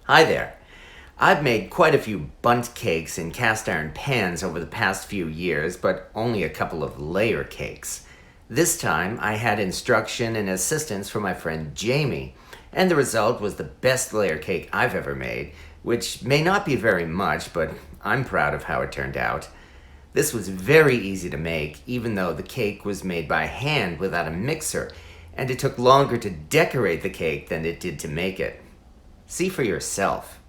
Hi there. I've made quite a few bundt cakes in cast iron pans over the past few years, but only a couple of layer cakes. This time I had instruction and assistance from my friend Jamie, and the result was the best layer cake I've ever made, which may not be very much, but I'm proud of how it turned out. This was very easy to make, even though the cake was made by hand without a mixer, and it took longer to decorate the cake than it did to make it. See for yourself.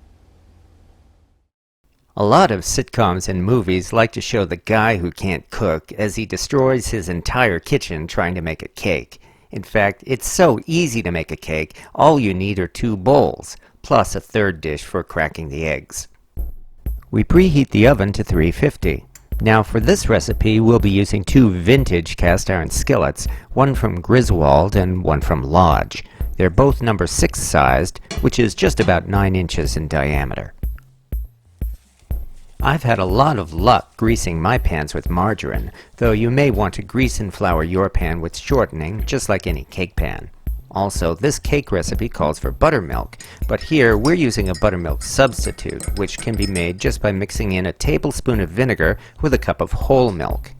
A lot of sitcoms and movies like to show the guy who can't cook as he destroys his entire kitchen trying to make a cake. In fact, it's so easy to make a cake, all you need are 2 bowls, plus a third dish for cracking the eggs. We preheat the oven to 350. Now for this recipe we'll be using 2 vintage cast iron skillets, one from Griswold and one from Lodge. They're both number 6 sized, which is just about 9 inches in diameter. I've had a lot of luck greasing my pans with margarine, though you may want to grease and flour your pan with shortening, just like any cake pan. Also, this cake recipe calls for buttermilk, but here we're using a buttermilk substitute, which can be made just by mixing in a tablespoon of vinegar with a cup of whole milk.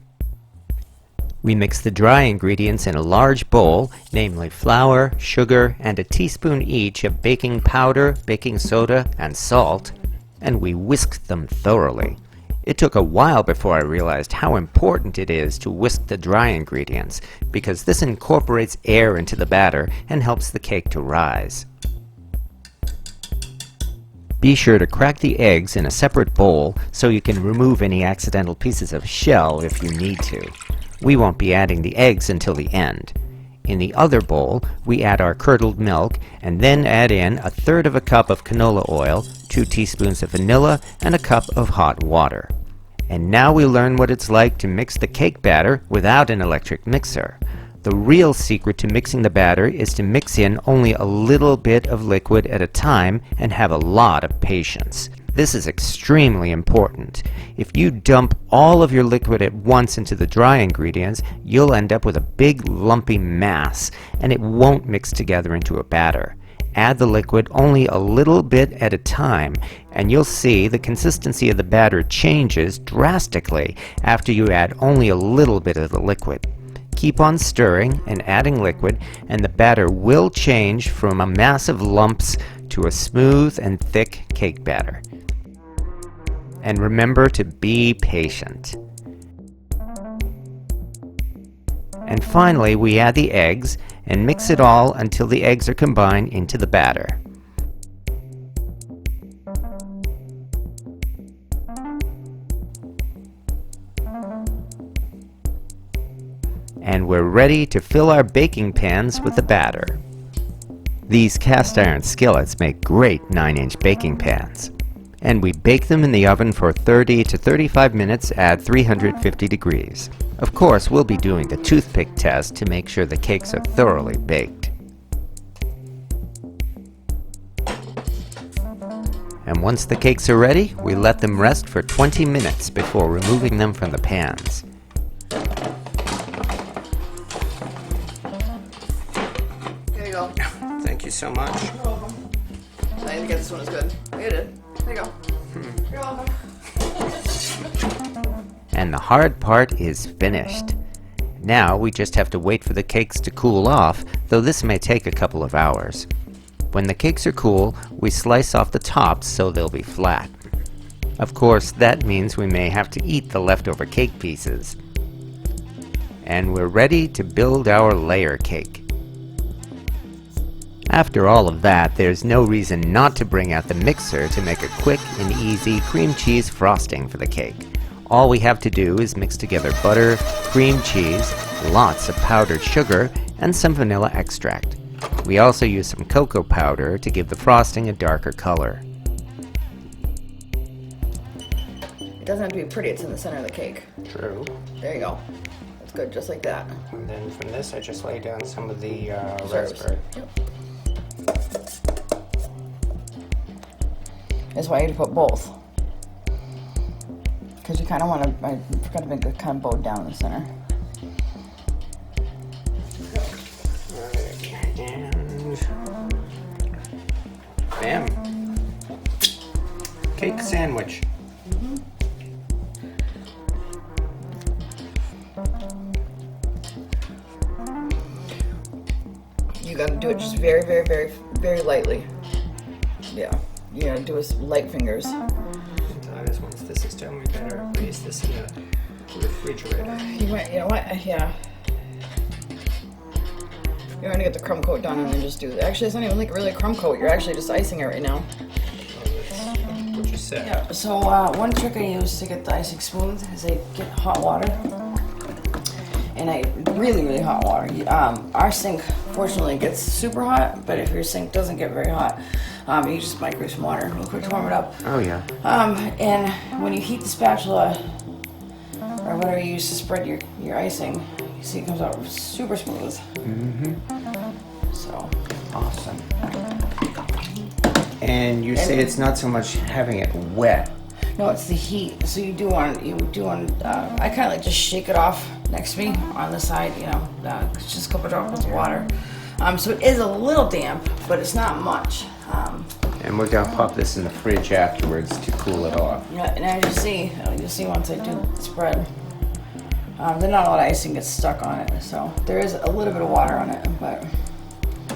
We mix the dry ingredients in a large bowl, namely flour, sugar, and a teaspoon each of baking powder, baking soda, and salt, and we whisk them thoroughly. It took a while before I realized how important it is to whisk the dry ingredients, because this incorporates air into the batter and helps the cake to rise. Be sure to crack the eggs in a separate bowl so you can remove any accidental pieces of shell if you need to. We won't be adding the eggs until the end. In the other bowl, we add our curdled milk and then add in a third of a cup of canola oil, 2 teaspoons of vanilla, and a cup of hot water. And now we learn what it's like to mix the cake batter without an electric mixer. The real secret to mixing the batter is to mix in only a little bit of liquid at a time and have a lot of patience. This is extremely important. If you dump all of your liquid at once into the dry ingredients, you'll end up with a big lumpy mass, and it won't mix together into a batter. Add the liquid only a little bit at a time, and you'll see the consistency of the batter changes drastically after you add only a little bit of the liquid. Keep on stirring and adding liquid, and the batter will change from a mass of lumps to a smooth and thick cake batter. And remember to be patient. And finally, we add the eggs and mix it all until the eggs are combined into the batter. And we're ready to fill our baking pans with the batter. These cast iron skillets make great 9-inch baking pans. And we bake them in the oven for 30 to 35 minutes at 350 degrees. Of course, we'll be doing the toothpick test to make sure the cakes are thoroughly baked. And once the cakes are ready, we let them rest for 20 minutes before removing them from the pans. There you go. Thank you so much. You're welcome. I didn't get this one as good. You did. There you go. You're welcome. And the hard part is finished. Now we just have to wait for the cakes to cool off, though this may take a couple of hours. When the cakes are cool, we slice off the tops so they'll be flat. Of course, that means we may have to eat the leftover cake pieces. And we're ready to build our layer cake. After all of that, there's no reason not to bring out the mixer to make a quick and easy cream cheese frosting for the cake. All we have to do is mix together butter, cream cheese, lots of powdered sugar, and some vanilla extract. We also use some cocoa powder to give the frosting a darker color. It doesn't have to be pretty. It's in the center of the cake. True. There you go. That's good, just like that. And then from this I just lay down some of the Preserves. Yep. That's why you had to put both. Because you kind of want to, I forgot to make it kind of bowed down in the center. And bam. cake sandwich. You gotta do it just very, very, very, very lightly. Yeah, you gotta do it with light fingers. Sometimes once this is done, we better raise this in the refrigerator. You know what? Yeah. You're gonna get the crumb coat done and then just do it. Actually, it's not even like really a crumb coat. You're actually just icing it right now. What you said. Yeah. So one trick I use to get the icing smooth is I get hot water, and really, really hot water. Our sink, fortunately, gets super hot, but if your sink doesn't get very hot, you just microwave some water real quick to warm it up. Oh yeah. And when you heat the spatula or whatever you use to spread your icing, you see it comes out super smooth. So Awesome. And you say it's not so much having it wet. no, it's the heat. So you do want I kind of like just shake it off next to me on the side, just a couple droplets of water. So it is a little damp, but it's not much. And we're gonna pop this in the fridge afterwards to cool it off. Yeah, and as you'll see once I do the spread, then not a lot of icing gets stuck on it. So there is a little bit of water on it, but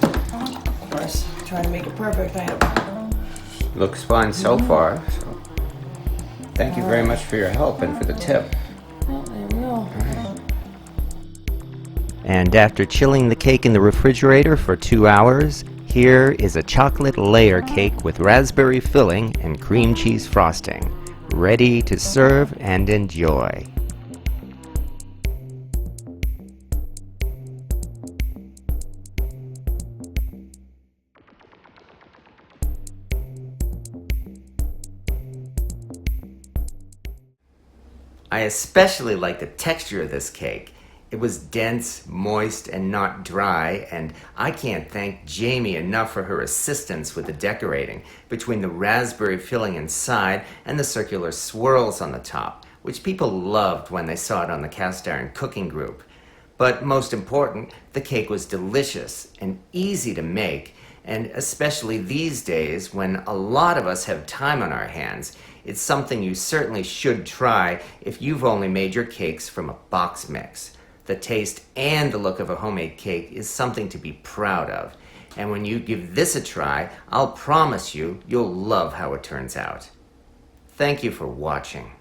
of course, trying to make it perfect, I have. Looks fine so far. So thank you very much for your help and for the tip. Well, there we go. And after chilling the cake in the refrigerator for 2 hours, here is a chocolate layer cake with raspberry filling and cream cheese frosting, ready to serve and enjoy. I especially like the texture of this cake. It was dense, moist, and not dry, and I can't thank Jamie enough for her assistance with the decorating between the raspberry filling inside and the circular swirls on the top, which people loved when they saw it on the cast iron cooking group. But most important, the cake was delicious and easy to make, and especially these days when a lot of us have time on our hands, it's something you certainly should try if you've only made your cakes from a box mix. The taste and the look of a homemade cake is something to be proud of. And when you give this a try, I'll promise you'll love how it turns out. Thank you for watching.